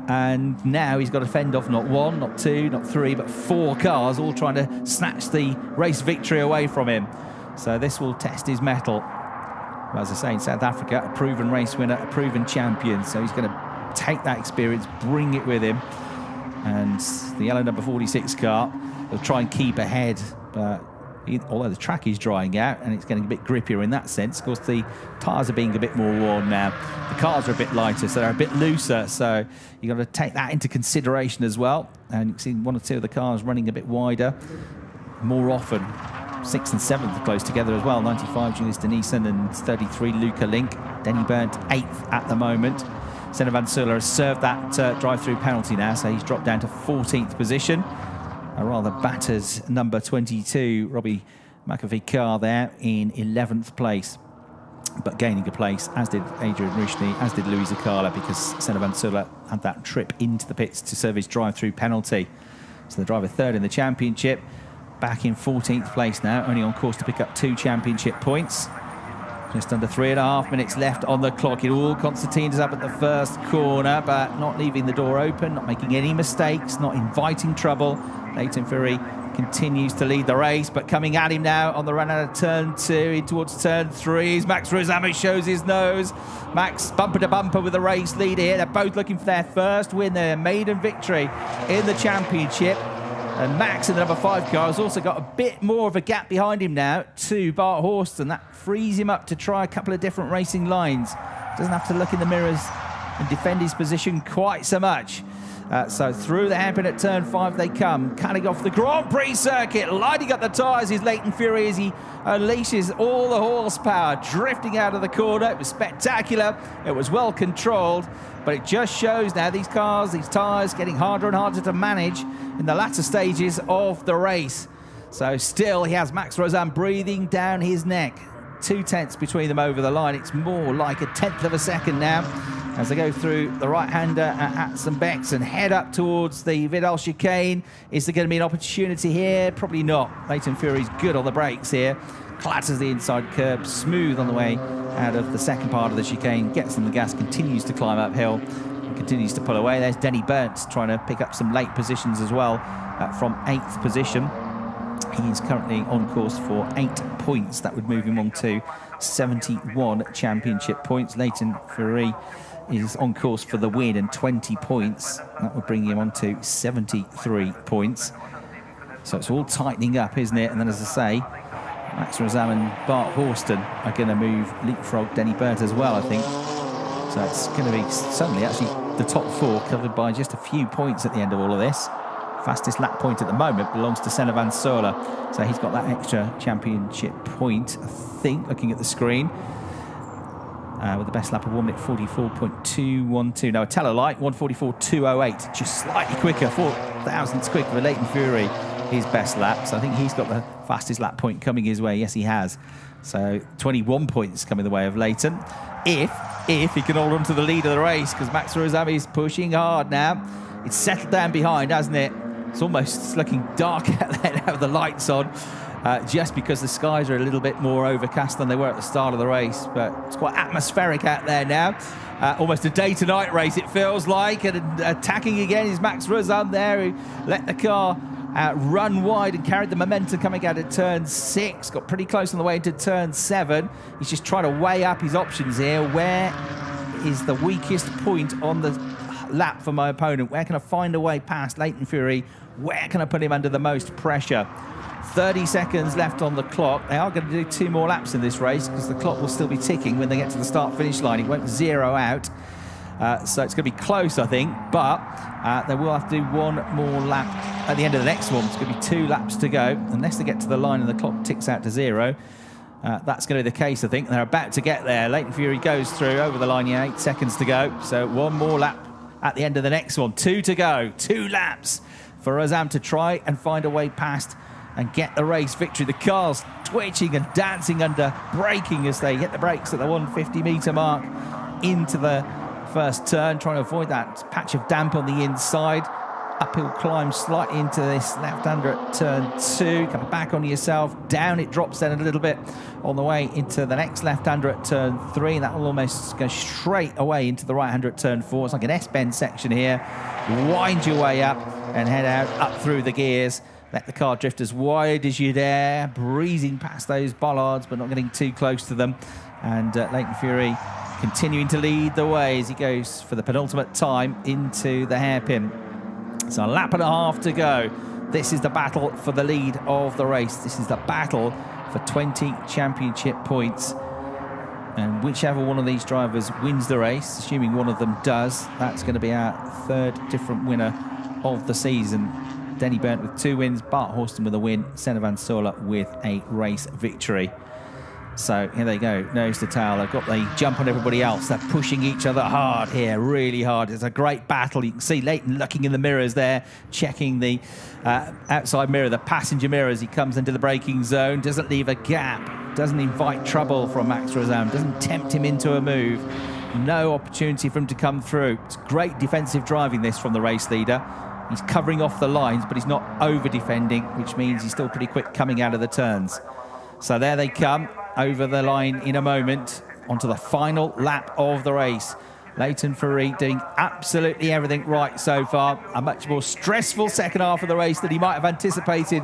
And now he's got to fend off not 1, not 2, not 3, but 4 cars, all trying to snatch the race victory away from him. So this will test his mettle. Well, as I say, in South Africa, a proven race winner, a proven champion. So he's going to take that experience, bring it with him. And the yellow number 46 car will try and keep ahead, but although the track is drying out and it's getting a bit grippier in that sense, of course the tyres are being a bit more worn now. The cars are a bit lighter, so they're a bit looser, so you've got to take that into consideration as well. And you can see 1 or 2 of the cars running a bit wider more often. 6th and 7th are close together as well. 95 Julius Denison and 33 Luca Link. Denny Burnt 8th at the moment. Senna van Sula has served that drive-through penalty now, so he's dropped down to 14th position. A rather battered number 22, Robbie McAfee car there in 11th place. But gaining a place, as did Adrian Rushni, as did Louis Zacala, because Senna van Sula had that trip into the pits to serve his drive-through penalty. So the driver 3rd in the championship, back in 14th place now, only on course to pick up 2 championship points. Just under 3.5 minutes left on the clock. It all Constantine's up at the first corner, but not leaving the door open, not making any mistakes, not inviting trouble. Leighton Fury continues to lead the race, but coming at him now on the run out of turn 2 in towards turn 3 is Max Rosam, shows his nose. Max bumper to bumper with the race lead here. They're both looking for their first win, their maiden victory in the championship. And Max in the number 5 car has also got a bit more of a gap behind him now to Bart Horston. That frees him up to try a couple of different racing lines. Doesn't have to look in the mirrors and defend his position quite so much. So through the hairpin at turn 5 they come, cutting off the Grand Prix circuit, lighting up the tyres is Leighton Fury as he unleashes all the horsepower, drifting out of the corner. It was spectacular, it was well controlled, but it just shows now these cars, these tyres, getting harder and harder to manage in the latter stages of the race. So still he has Max Rozan breathing down his neck. 2 tenths between them over the line. It's more like a tenth of a second now as they go through the right-hander at Atzenbecks and head up towards the Vidal chicane. Is there going to be an opportunity here? Probably not. Leighton Fury's good on the brakes here. Clatters the inside curb, smooth on the way out of the second part of the chicane, gets on the gas, continues to climb uphill, and continues to pull away. There's Denny Burnt trying to pick up some late positions as well from 8th position. He's currently on course for 8 points. That would move him on to 71 championship points. Leighton Fury is on course for the win and 20 points. That would bring him on to 73 points. So it's all tightening up, isn't it? And then, as I say, Max Rozan and Bart Horston are going to move leapfrog Denny Burnt as well, I think. So it's going to be suddenly actually the top 4 covered by just a few points at the end of all of this. Fastest lap point at the moment belongs to Senna Van Sola, so he's got that extra championship point, I think, looking at the screen. With the best lap of 1 minute 44.212. No, I tell a lie, 1:44.208, just slightly quicker, 4 thousandths quicker for Leighton Fury, his best lap. So I think he's got the fastest lap point coming his way. Yes, he has. So 21 points coming the way of Leighton. If he can hold on to the lead of the race, because Max Rozan is pushing hard now. It's settled down behind, hasn't it? It's almost looking dark out there now with the lights on, just because the skies are a little bit more overcast than they were at the start of the race. But it's quite atmospheric out there now. Almost a day-to-night race, it feels like. And attacking again is Max Rozan there, who let the car run wide and carried the momentum coming out of turn 6. Got pretty close on the way into turn 7. He's just trying to weigh up his options here. Where is the weakest point on the lap for my opponent? Where can I find a way past Leighton Fury? Where can I put him under the most pressure? 30 seconds left on the clock. They are going to do 2 more laps in this race because the clock will still be ticking when they get to the start-finish line. It won't zero out. So it's going to be close, I think, but they will have to do 1 more lap at the end of the next one. It's going to be 2 laps to go, unless they get to the line and the clock ticks out to 0. That's going to be the case, I think. They're about to get there. Leighton Fury goes through over the line, 8 seconds to go. So 1 more lap at the end of the next one. 2 to go, 2 laps for Rozan to try and find a way past and get the race victory. The car's twitching and dancing under braking as they hit the brakes at the 150-metre mark into the first turn, trying to avoid that patch of damp on the inside. Uphill climb slightly into this left-hander at turn 2. Come back on yourself. Down it drops then a little bit on the way into the next left-hander at turn 3. That will almost go straight away into the right-hander at turn 4. It's like an S-bend section here. Wind your way up and head out up through the gears. Let the car drift as wide as you dare, breezing past those bollards but not getting too close to them. And Leighton Fury continuing to lead the way as he goes for the penultimate time into the hairpin. So a lap and a half to go. This is the battle for the lead of the race. This is the battle for 20 championship points. And whichever one of these drivers wins the race, assuming one of them does, that's going to be our 3rd different winner of the season. Denny Burnt with 2 wins, Bart Horston with a win, Senna Van Sola with a race victory. So here they go, nose to tail. They've got the jump on everybody else. They're pushing each other hard here, really hard. It's a great battle. You can see Leighton looking in the mirrors there, checking the outside mirror, the passenger mirror as he comes into the braking zone. Doesn't leave a gap, doesn't invite trouble from Max Rozan, doesn't tempt him into a move. No opportunity for him to come through. It's great defensive driving this from the race leader. He's covering off the lines, but he's not over-defending, which means he's still pretty quick coming out of the turns. So there they come, over the line in a moment, onto the final lap of the race. Leighton Fury doing absolutely everything right so far. A much more stressful second half of the race than he might have anticipated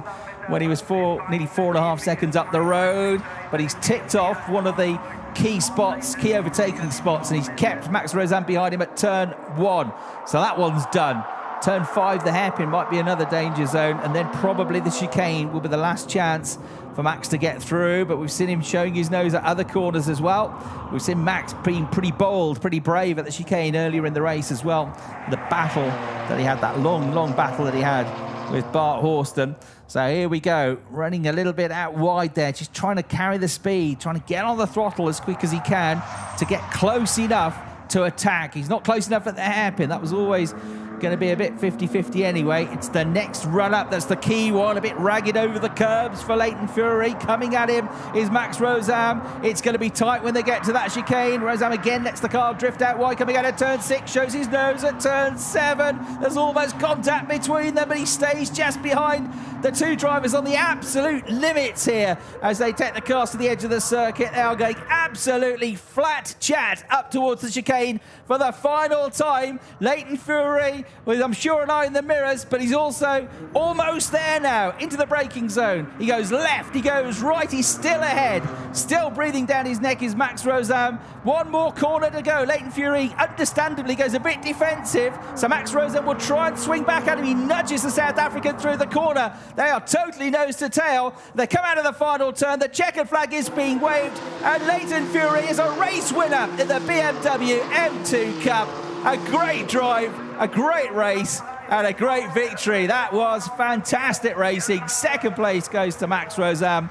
when he was nearly 4.5 seconds up the road. But he's ticked off one of the key spots, key overtaking spots, and he's kept Max Rozan behind him at turn 1. So that one's done. Turn 5, the hairpin might be another danger zone, and then probably the chicane will be the last chance for Max to get through, but we've seen him showing his nose at other corners as well. We've seen Max being pretty bold, pretty brave at the chicane earlier in the race as well. The battle that he had, that long battle that he had with Bart Horston. So here we go, running a little bit out wide there, just trying to carry the speed, trying to get on the throttle as quick as he can to get close enough to attack. He's not close enough at the hairpin. That was always going to be a bit 50-50 anyway. It's the next run-up that's the key one. A bit ragged over the curbs for Leighton Fury. Coming at him is Max Rosam. It's going to be tight when they get to that chicane. Rosam again lets the car drift out wide. Coming out of turn 6, shows his nose at turn 7. There's almost contact between them, but he stays just behind the two drivers on the absolute limits here as they take the cars to the edge of the circuit. They are going absolutely flat chat up towards the chicane for the final time. Leighton Fury with, I'm sure, an eye in the mirrors, but he's also almost there now into the braking zone. He goes left, he goes right, he's still ahead. Still breathing down his neck is Max Rosam. One more corner to go. Leighton Fury understandably goes a bit defensive, so Max Rosam will try and swing back at him. He nudges the South African through the corner. They are totally nose to tail. They come out of the final turn. The checkered flag is being waved, and Leighton Fury is a race winner in the BMW M2 Cup. A great drive, a great race, and a great victory. That was fantastic racing. Second place goes to Max Rosam,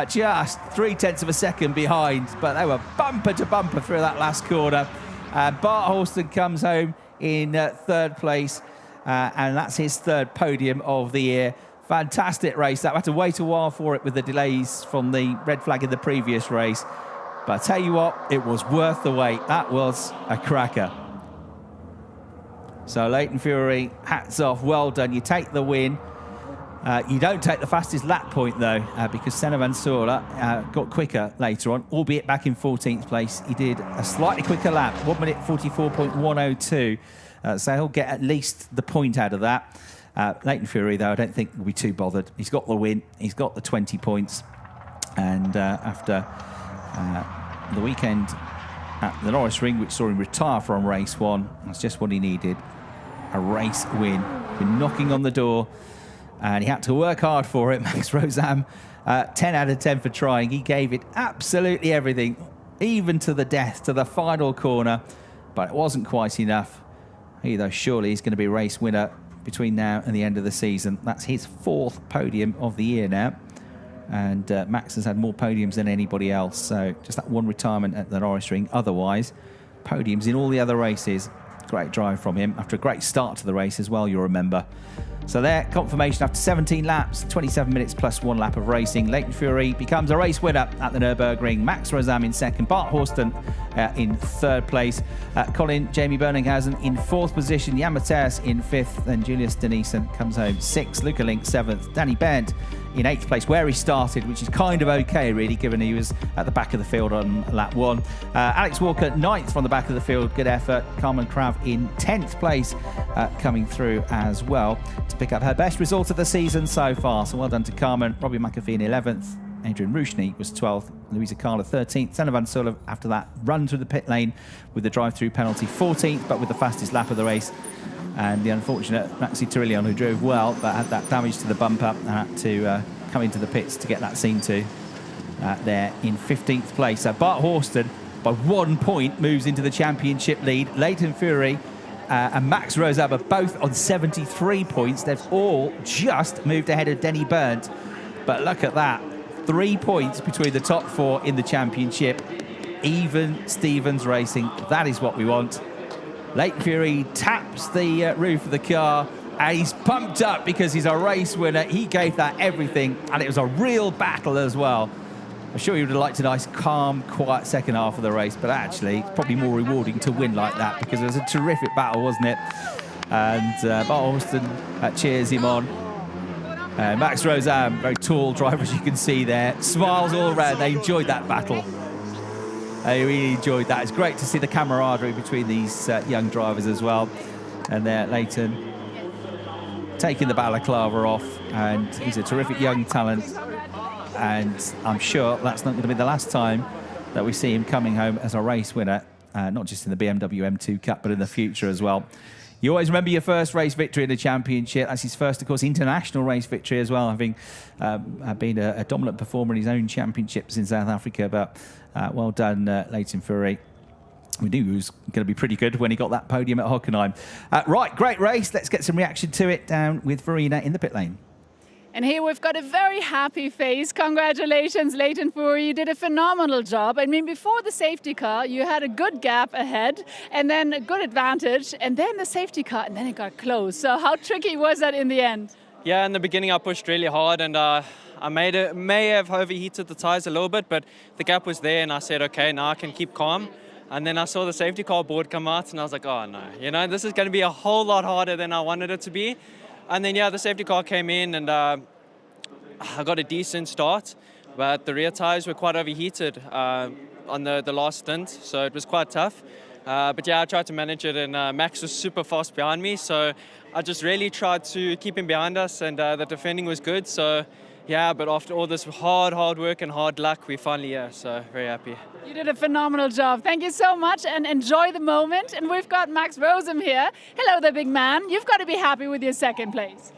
just 0.3 of a second behind, but they were bumper to bumper through that last corner. Bart Horston comes home in third place, and that's his third podium of the year. Fantastic race. That, I had to wait a while for it with the delays from the red flag in the previous race. But I tell you what, it was worth the wait. That was a cracker. So Leighton Fury, hats off, well done. You take the win. You don't take the fastest lap point, though, because Senna Van Sola got quicker later on, albeit back in 14th place. He did a slightly quicker lap, 1 minute 44.102. So he'll get at least the point out of that. Leighton Fury, though, I don't think will be too bothered. He's got the win. He's got the 20 points. And after the weekend at the Nürburgring, which saw him retire from race 1, that's just what he needed. A race win. Been knocking on the door, and he had to work hard for it. Max Rosam, 10 out of 10 for trying. He gave it absolutely everything, even to the death, to the final corner, but it wasn't quite enough. He, though, surely he's going to be race winner between now and the end of the season. That's his 4th podium of the year now, and Max has had more podiums than anybody else, so just that one retirement at the Nürburgring. Otherwise, podiums in all the other races. Great drive from him after a great start to the race as well, you'll remember. So there, confirmation after 17 laps, 27 minutes plus 1 lap of racing. Leighton Fury becomes a race winner at the Nürburgring. Max Rosam in second, Bart Horston in third place. Colin Jamie Berninghausen in 4th position, Jan Mathias in 5th, then Julius Denison comes home 6th, Luca Link 7th, Danny Bent in 8th place, where he started, which is kind of okay, really, given he was at the back of the field on lap 1. Alex Walker 9th from the back of the field, good effort. Carmen Krav in 10th place, coming through as well to pick up her best result of the season so far. So well done to Carmen. Robbie McAfee in 11th. Adrian Rushny was 12th. Louisa Carla 13th. Senna Van Sola, after that run through the pit lane with the drive-through penalty, 14th, but with the fastest lap of the race. And the unfortunate Maxi Tirillion, who drove well, but had that damage to the bumper and had to come into the pits to get that seen to. There in 15th place. So Bart Horston, by 1 point, moves into the championship lead. Leighton Fury and Max Rosam are both on 73 points. They've all just moved ahead of Denny Burnt. But look at that. 3 points between the top 4 in the championship. Even Stevens racing. That is what we want. Leighton Fury taps the roof of the car, and he's pumped up because he's a race winner. He gave that everything, and it was a real battle as well. I'm sure you would have liked a nice, calm, quiet second half of the race, but actually, it's probably more rewarding to win like that because it was a terrific battle, wasn't it? And Bart Horston cheers him on. Max Rosam, very tall driver, as you can see there. Smiles all around. They enjoyed that battle. They really enjoyed that. It's great to see the camaraderie between these young drivers as well. And there, Leighton taking the balaclava off, and he's a terrific young talent. And I'm sure that's not going to be the last time that we see him coming home as a race winner, not just in the BMW M2 Cup, but in the future as well. You always remember your first race victory in the championship. That's his first, of course, international race victory as well, having been a dominant performer in his own championships in South Africa. But well done, Leighton Fury. We knew he was going to be pretty good when he got that podium at Hockenheim. Right, great race. Let's get some reaction to it down with Verena in the pit lane. And here we've got a very happy face. Congratulations, Leighton Fury. You did a phenomenal job. I mean, before the safety car, you had a good gap ahead and then a good advantage, and then the safety car, and then it got close. So how tricky was that in the end? Yeah, in the beginning I pushed really hard, and I may have overheated the tires a little bit, but the gap was there, and I said, okay, now I can keep calm. And then I saw the safety car board come out, and I was like, oh no, you know, this is going to be a whole lot harder than I wanted it to be. And then, yeah, the safety car came in, and I got a decent start, but the rear tires were quite overheated on the last stint, so it was quite tough. But yeah, I tried to manage it, and Max was super fast behind me, so I just really tried to keep him behind us, and the defending was good. So yeah, but after all this hard work and hard luck, we're finally here, so very happy. You did a phenomenal job. Thank you so much, and enjoy the moment. And we've got Max Rosam here. Hello there, big man. You've got to be happy with your second place.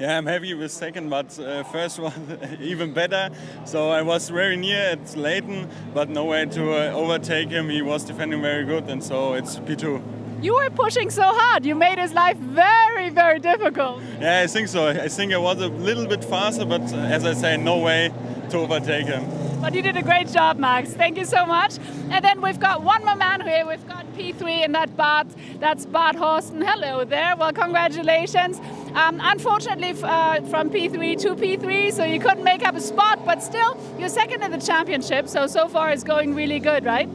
Yeah, I'm happy with second, but first one even better. So I was very near at Leighton, but no way to overtake him. He was defending very good, and so it's P2. You were pushing so hard. You made his life very, very difficult. Yeah, I think so. I think I was a little bit faster, but as I say, no way to overtake him. But you did a great job, Max. Thank you so much. And then we've got one more man here. We've got P3 and that's Bart Horsten. Hello there. Well, congratulations. Unfortunately, from P3 to P3, so you couldn't make up a spot, but still, you're second in the championship. So far it's going really good, right?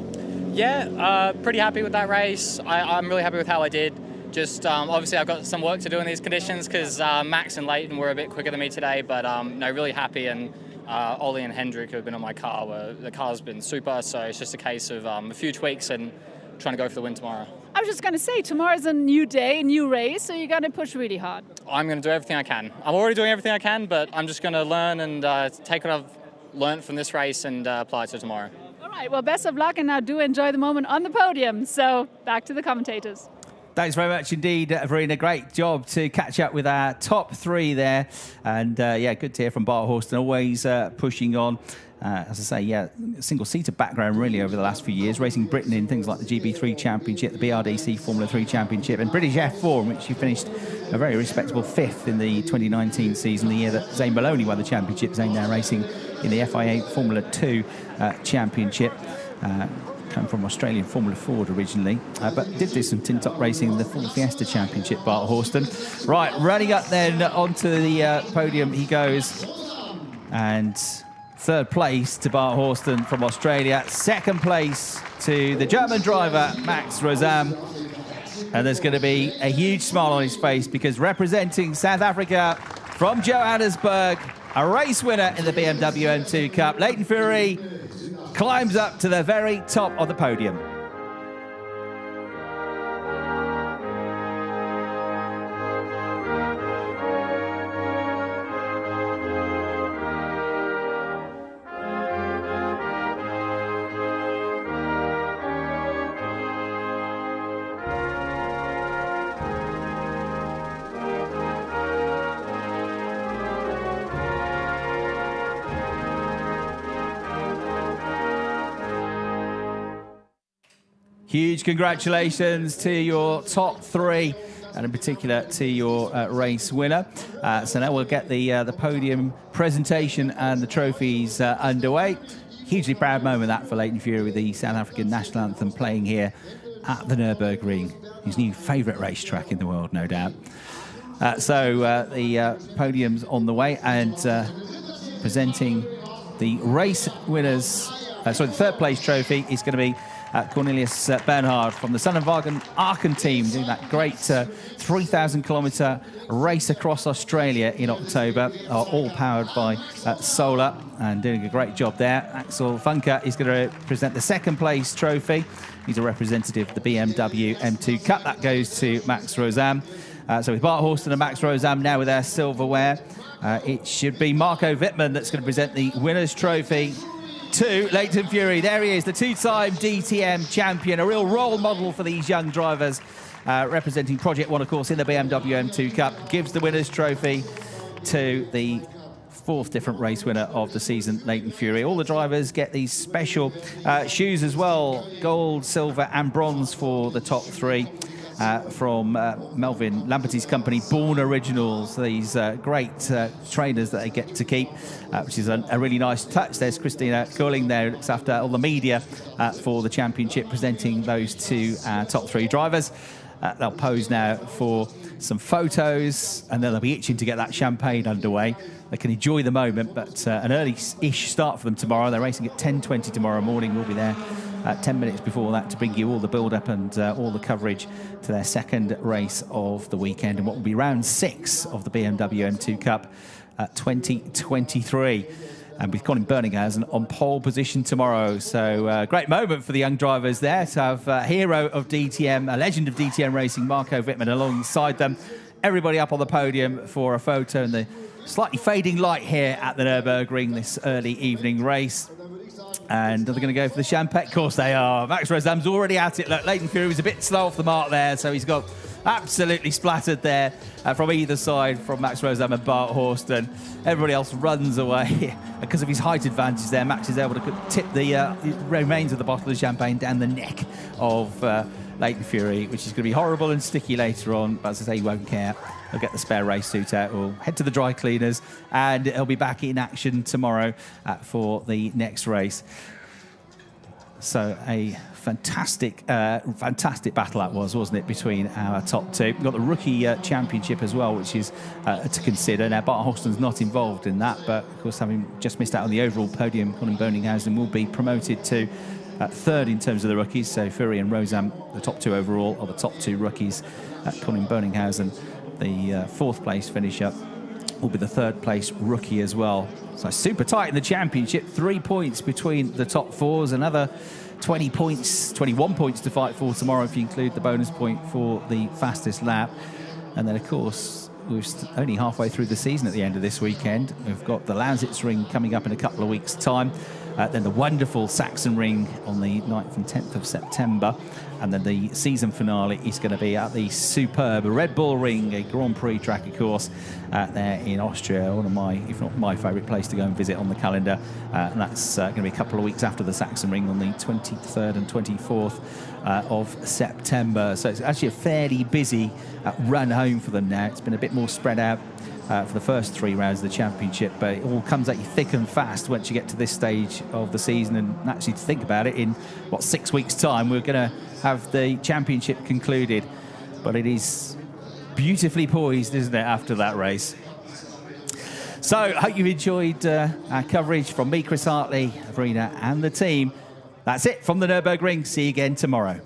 Yeah, pretty happy with that race. I'm really happy with how I did. Just obviously I've got some work to do in these conditions because Max and Leighton were a bit quicker than me today, but no, really happy. And Ollie and Hendrik, who have been on my car, the car's been super, so it's just a case of a few tweaks and trying to go for the win tomorrow. I was just going to say, tomorrow's a new day, a new race, so you're going to push really hard. I'm going to do everything I can. I'm already doing everything I can, but I'm just going to learn and take what I've learned from this race and apply it to tomorrow. All right, well, best of luck, and now do enjoy the moment on the podium. So back to the commentators. Thanks very much indeed, Verena. Great job to catch up with our top three there. And yeah, good to hear from Bart Horsten, always pushing on. As I say, yeah, single-seater background really over the last few years, racing Britain in things like the GB3 Championship, the BRDC Formula 3 Championship, and British F4, in which he finished a very respectable 5th in the 2019 season, the year that Zane Maloney won the championship. Zane now racing in the FIA Formula 2 Championship. Come from Australian Formula Ford originally, but did do some tin top racing in the Ford Fiesta Championship, Bart Horsten. Right, running up then onto the podium he goes, and third place to Bart Horsten from Australia, second place to the German driver Max Rosam, and there's going to be a huge smile on his face because representing South Africa from Johannesburg, a race winner in the BMW M2 Cup, Leighton Fury climbs up to the very top of the podium. Huge congratulations to your top three, and in particular to your race winner. So now we'll get the podium presentation and the trophies underway. Hugely proud moment that for Leighton Fury, with the South African national anthem playing here at the Nürburgring, his new favourite racetrack in the world, no doubt. So the podium's on the way, and presenting the race winners, the third place trophy is going to be Cornelius Bernhard from the Sonnenwagen Aachen team, doing that great 3,000 kilometre race across Australia in October, all powered by solar, and doing a great job there. Axel Funke is going to present the second place trophy. He's a representative of the BMW M2 Cup. That goes to Max Rosam. So with Bart Horsten and Max Rosam now with their silverware, it should be Marco Wittmann that's going to present the winner's trophy to Leighton Fury. There he is, the two-time DTM champion, a real role model for these young drivers. representing Project One, of course, in the BMW M2 Cup, gives the winner's trophy to the fourth different race winner of the season, Leighton Fury. All the drivers get these special shoes as well, gold, silver and bronze for the top three. From Melvin Lamberty's company, Born Originals, these great trainers that they get to keep, which is a really nice touch. There's Christina Curling there, who looks after all the media for the championship, presenting those two top three drivers. They'll pose now for some photos, and then they'll be itching to get that champagne underway. They can enjoy the moment, but an early-ish start for them tomorrow. They're racing at 10:20 tomorrow morning. We'll be there 10 minutes before that to bring you all the build-up and all the coverage to their second race of the weekend, and what will be round 6 of the BMW M2 Cup 2023. And with Colin Berninghausen on pole position tomorrow. So great moment for the young drivers there to have a hero of DTM, a legend of DTM racing, Marco Wittmann, alongside them. Everybody up on the podium for a photo in the slightly fading light here at the Nürburgring, this early evening race. And they're going to go for the champagne. Of course they are. Max Rosam's already at it. Look, Leighton Fury was a bit slow off the mark there, so he's got absolutely splattered there from either side, from Max Rosam and Bart Horston. Everybody else runs away because of his height advantage there. Max is able to tip the remains of the bottle of champagne down the neck of Leighton Fury, which is going to be horrible and sticky later on, but as I say, he won't care. He'll get the spare race suit out, we'll head to the dry cleaners, and he'll be back in action tomorrow for the next race. So a fantastic battle that was, wasn't it, between our top two. We've got the rookie championship as well, which is to consider. Now, Bart Horston's not involved in that, but of course, having just missed out on the overall podium, Colin Berninghausen will be promoted to third in terms of the rookies. So Fury and Rosam, the top two overall, are the top two rookies. Colin Berninghausen, the fourth place finisher, will be the third place rookie as well. So super tight in the championship. 3 points between the top fours. Another 20 points, 21 points to fight for tomorrow if you include the bonus point for the fastest lap. And then, of course, we're only halfway through the season at the end of this weekend. We've got the Lausitzring coming up in a couple of weeks' time. Then the wonderful Sachsenring on the 9th and 10th of September. And then the season finale is going to be at the superb Red Bull Ring, a Grand Prix track, of course, there in Austria. One of my, if not my favourite place to go and visit on the calendar. And that's going to be a couple of weeks after the Sachsenring on the 23rd and 24th of September. So it's actually a fairly busy run home for them now. It's been a bit more spread out for the first 3 rounds of the championship, but it all comes at you thick and fast once you get to this stage of the season. And actually, to think about it, in 6 weeks' time, we're going to have the championship concluded. But it is beautifully poised, isn't it, after that race? So I hope you've enjoyed our coverage from me, Chris Hartley, Verena and the team. That's it from the Nürburgring. See you again tomorrow.